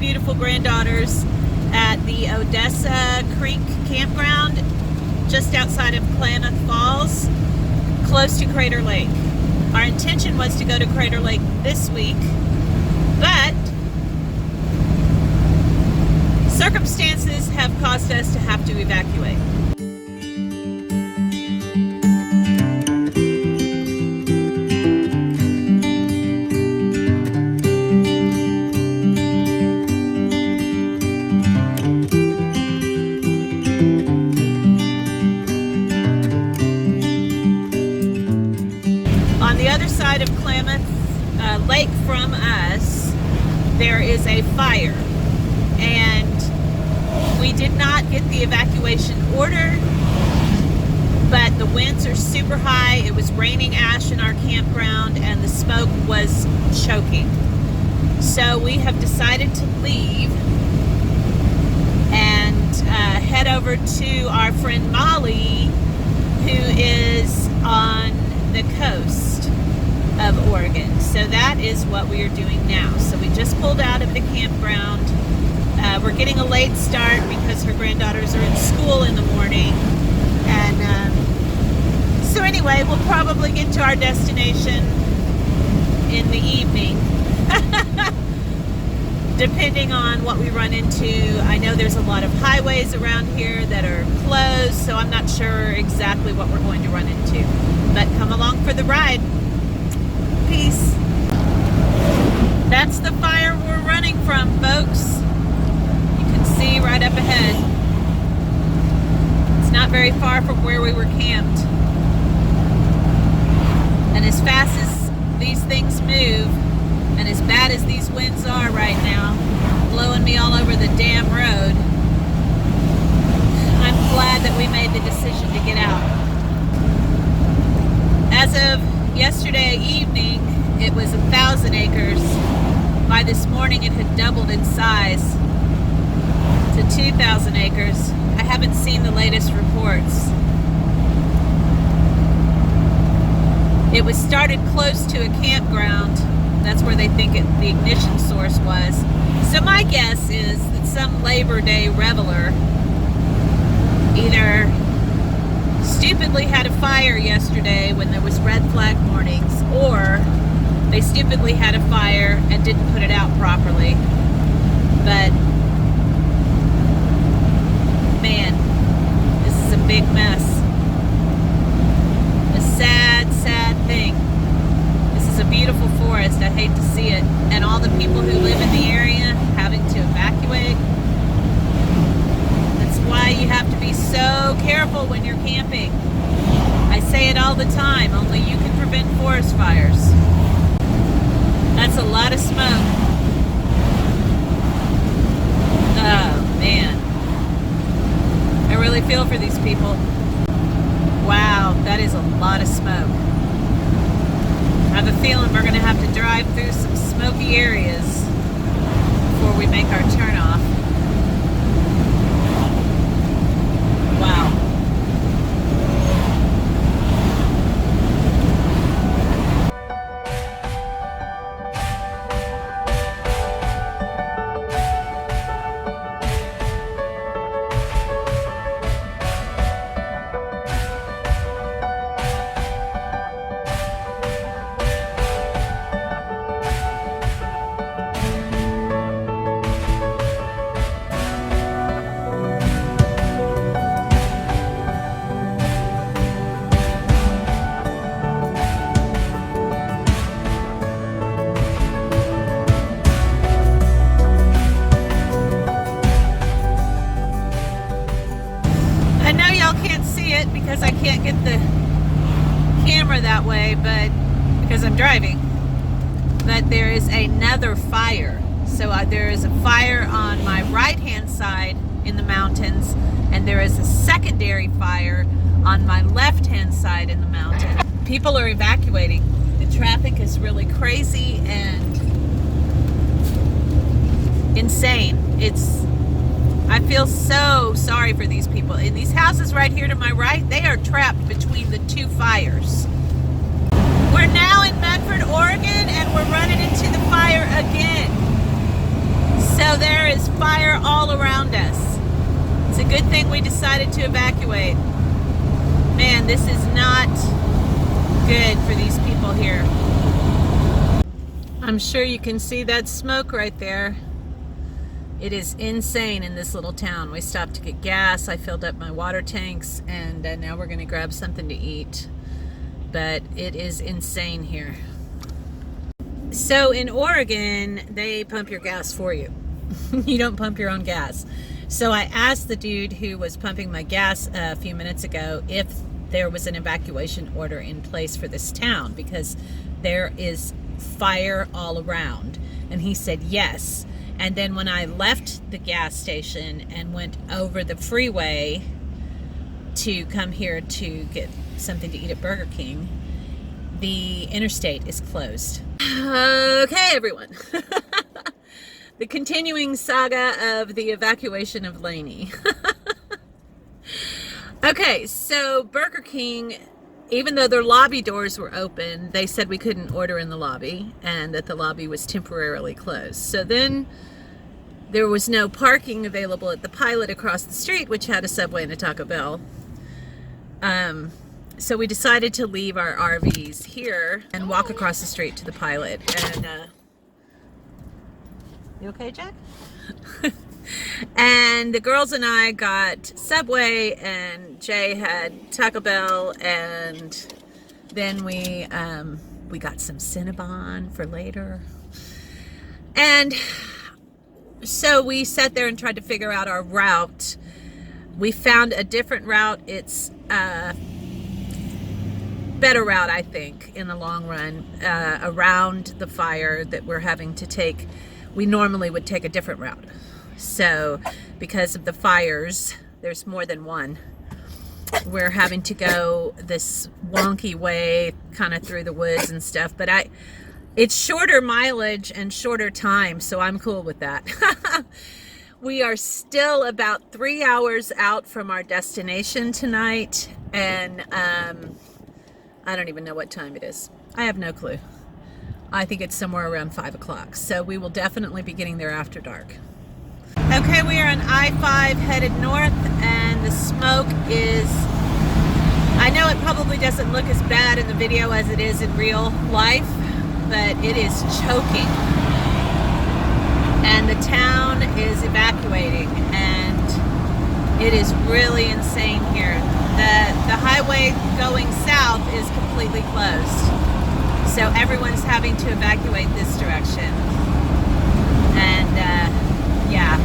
beautiful granddaughters at the Odessa Creek campground just outside of Klamath Falls, close to Crater Lake. Our intention was to go to Crater Lake this week, but circumstances have caused us to have to evacuate. On the other side of Klamath Lake from us, there is a fire, and we did not get the evacuation order, but the winds are super high. It was raining ash in our campground and the smoke was choking. So we have decided to leave and head over to our friend Molly, who is on the coast of Oregon. So that is what we are doing now. So we just pulled out of the campground. We're getting a late start because her granddaughters are in school in the morning. And so anyway, we'll probably get to our destination in the evening, depending on what we run into. I know there's a lot of highways around here that are closed, so I'm not sure exactly what we're going to run into. But come along for the ride. Peace. That's the fire we're running from, folks. See right up ahead. It's not very far from where we were camped. And as fast as these things move, and as bad as these winds are right now, blowing me all over the damn road, I'm glad that we made the decision to get out. As of yesterday evening, it was 1,000 acres. By this morning, it had doubled in size to 2,000 acres. I haven't seen the latest reports. It was started close to a campground. That's where they think the ignition source was. So my guess is that some Labor Day reveler either stupidly had a fire yesterday when there was red flag warnings, or they stupidly had a fire and didn't put it out properly. But man, this is a big mess. A sad, sad thing. This is a beautiful forest. I hate to see it. And all the people who live in the area having to evacuate. That's why you have to be so careful when you're camping. I say it all the time. Only you can prevent forest fires. That's a lot of smoke. Oh, man. I really feel for these people. Wow, that is a lot of smoke. I have a feeling we're going to have to drive through some smoky areas before we make our turn off. Wow. Because I can't get the camera that way, but because I'm driving. But there is another fire. So there is a fire on my right hand side in the mountains, and there is a secondary fire on my left hand side in the mountain. People are evacuating. The traffic is really crazy and insane. I feel so sorry for these people. In these houses right here to my right, they are trapped between the two fires. We're now in Medford, Oregon, and we're running into the fire again. So there is fire all around us. It's a good thing we decided to evacuate. Man, this is not good for these people here. I'm sure you can see that smoke right there. It is insane in this little town. We stopped to get gas. I filled up my water tanks, and now we're gonna grab something to eat. But it is insane here. So in Oregon, they pump your gas for you. You don't pump your own gas. So I asked the dude who was pumping my gas a few minutes ago if there was an evacuation order in place for this town, because there is fire all around. And he said yes. And then when I left the gas station and went over the freeway to come here to get something to eat at Burger King, the interstate is closed. Okay, everyone. The continuing saga of the evacuation of Lainie. Okay, so Burger King, even though their lobby doors were open, they said we couldn't order in the lobby and that the lobby was temporarily closed. So then there was no parking available at the Pilot across the street, which had a Subway and a Taco Bell. So we decided to leave our RVs here and walk across the street to the Pilot. And you okay, Jack? And the girls and I got Subway, and Jay had Taco Bell, and then we got some Cinnabon for later. And so we sat there and tried to figure out our route. We found a different route. It's a better route, I think, in the long run, around the fire that we're having to take. We normally would take a different route. So because of the fires, there's more than one. We're having to go this wonky way kind of through the woods and stuff, but it's shorter mileage and shorter time, so I'm cool with that. We are still about 3 hours out from our destination tonight, and I don't even know what time it is. I have no clue. I think it's somewhere around 5 o'clock, so we will definitely be getting there after dark. Okay, we are on I-5 headed north, and the smoke is, I know it probably doesn't look as bad in the video as it is in real life, but it is choking. And the town is evacuating, and it is really insane here. The highway going south is completely closed. So everyone's having to evacuate this direction. And yeah.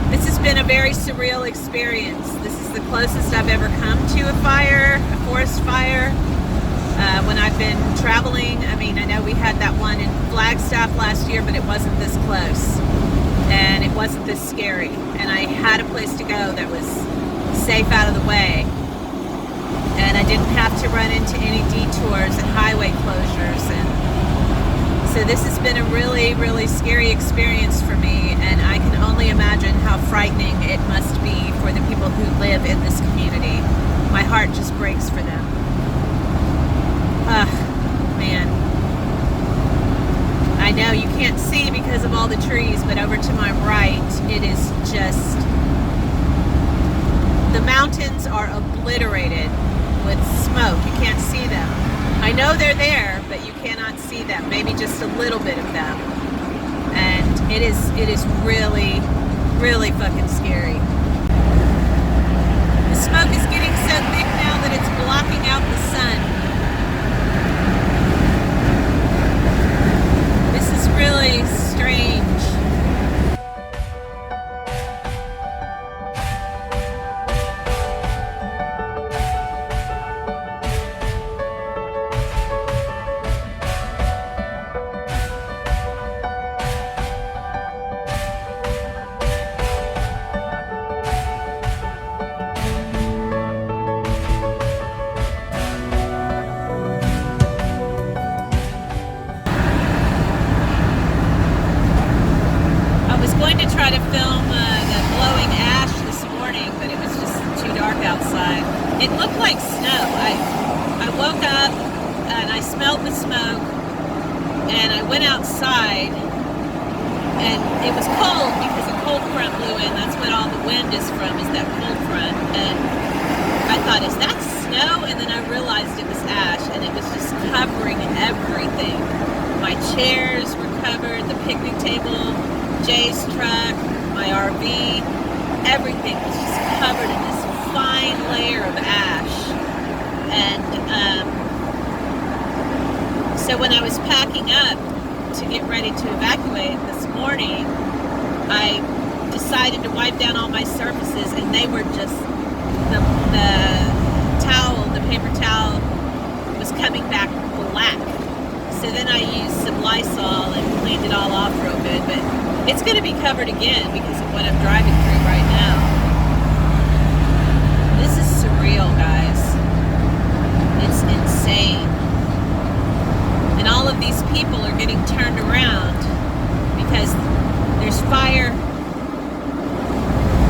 This has been a very surreal experience. This is the closest I've ever come to a fire, a forest fire. When I've been traveling, I mean, I know we had that one in Flagstaff last year, but it wasn't this close. And it wasn't this scary. And I had a place to go that was safe out of the way. And I didn't have to run into any detours and highway closures. And so this has been a really, really scary experience for me. And I can only imagine how frightening it must be for the people who live in this community. My heart just breaks for them. Man. I know you can't see because of all the trees, but over to my right, it is just, the mountains are obliterated with smoke. You can't see them. I know they're there, but you cannot see them. Maybe just a little bit of them. And it is really, really fucking scary. The smoke is getting so thick now that it's blocking out the sun. This is really strange. To try to film the blowing ash this morning, but it was just too dark outside. It looked like snow. I woke up and I smelled the smoke, and I went outside, and it was cold because a cold front blew in. That's what all the wind is from, is that cold front. And I thought, is that snow? And then I realized it was ash, and it was just covering everything. My chairs were covered, the picnic table, Jay's truck, my RV, everything was just covered in this fine layer of ash. And so when I was packing up to get ready to evacuate this morning, I decided to wipe down all my surfaces, and they were just, the towel, the paper towel was coming back black. So then I used some Lysol and cleaned it all off real good, but it's going to be covered again because of what I'm driving through right now. This is surreal, guys. It's insane. And all of these people are getting turned around because there's fire.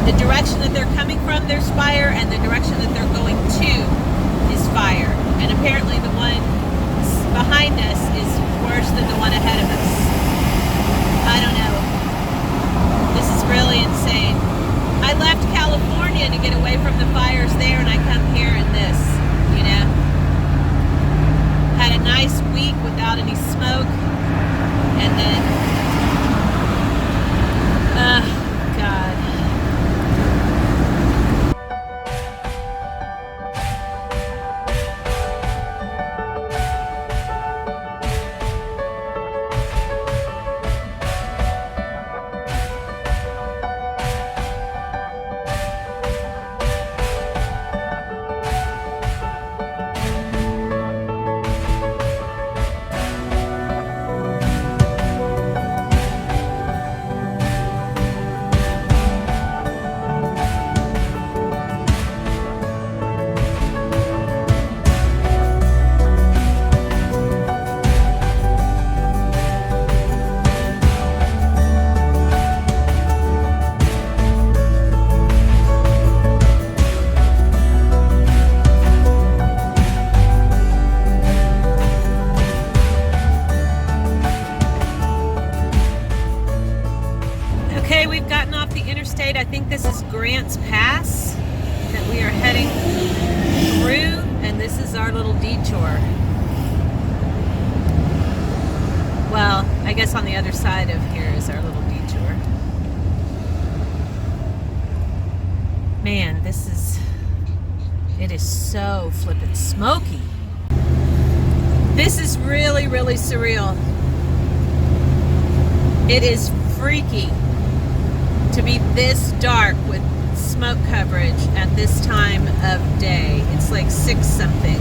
The direction that they're coming from, there's fire, and the direction that they're going to is fire. And apparently the one behind us is worse than the one ahead of us. I don't know. This is really insane. I left California to get away from the fires there, and I come here in this, you know. Had a nice week without any smoke, and then, God. I think this is Grants Pass that we are heading through, and this is our little detour. Well, I guess on the other side of here is our little detour. Man, it is so flippin' smoky. This is really, really surreal. It is freaky to be this dark with smoke coverage at this time of day. It's like 6 something.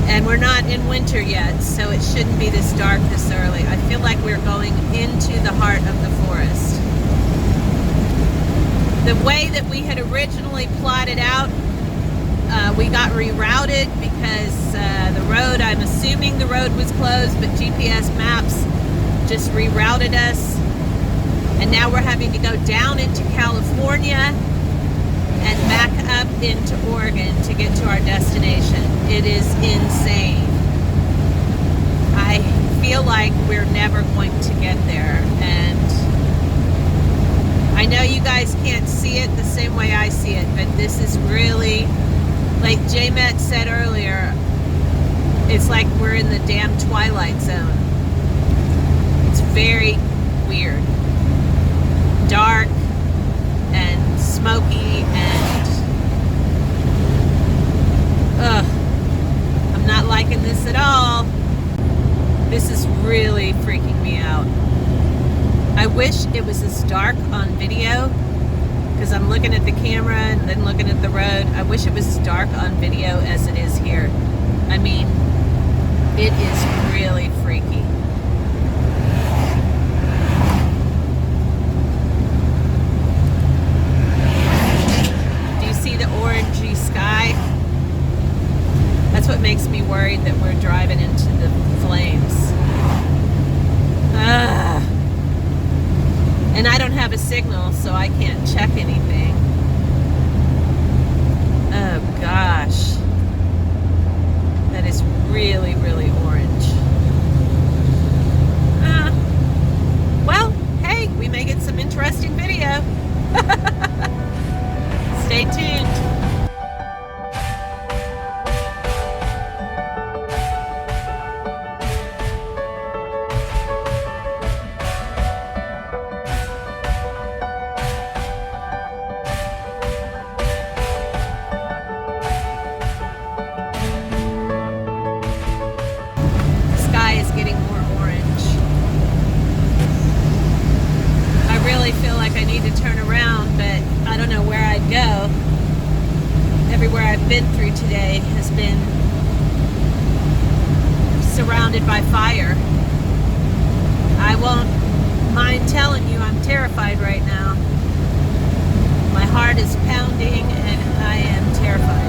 And we're not in winter yet, so it shouldn't be this dark this early. I feel like we're going into the heart of the forest. The way that we had originally plotted out, we got rerouted because the road, I'm assuming the road was closed, but GPS maps just rerouted us. And now we're having to go down into California and back up into Oregon to get to our destination. It is insane. I feel like we're never going to get there. And I know you guys can't see it the same way I see it, but this is really, like J-Met said earlier, it's like we're in the damn Twilight Zone. It's very weird. Dark and smoky and I'm not liking this at all. This is really freaking me out. I wish it was as dark on video because I'm looking at the camera and then looking at the road. I wish it was as dark on video as it is here. I mean, it is really freaky. Orangey sky. That's what makes me worried that we're driving into the flames. And I don't have a signal, so I can't check anything. Oh gosh. That is really, really orange. Well, make it some interesting video. Stay tuned. I need to turn around, but I don't know where I'd go. Everywhere I've been through today has been surrounded by fire. I won't mind telling you I'm terrified right now. My heart is pounding and I am terrified.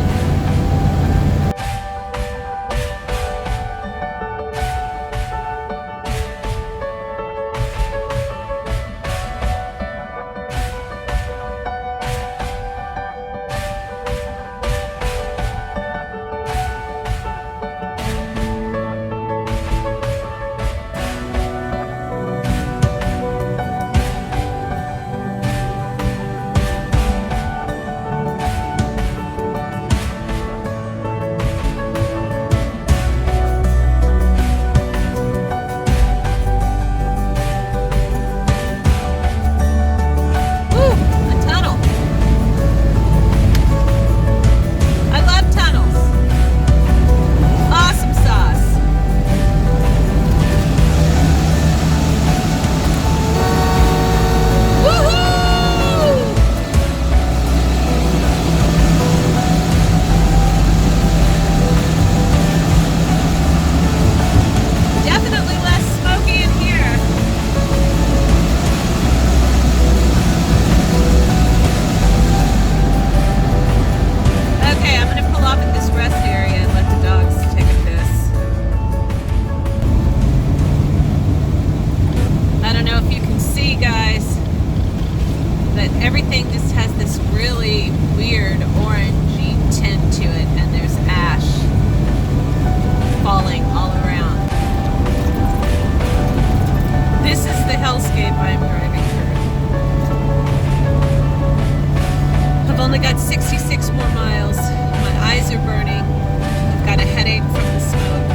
Everything just has this really weird orangey tint to it, and there's ash falling all around. This is the hellscape I'm driving through. I've only got 66 more miles. My eyes are burning. I've got a headache from the smoke.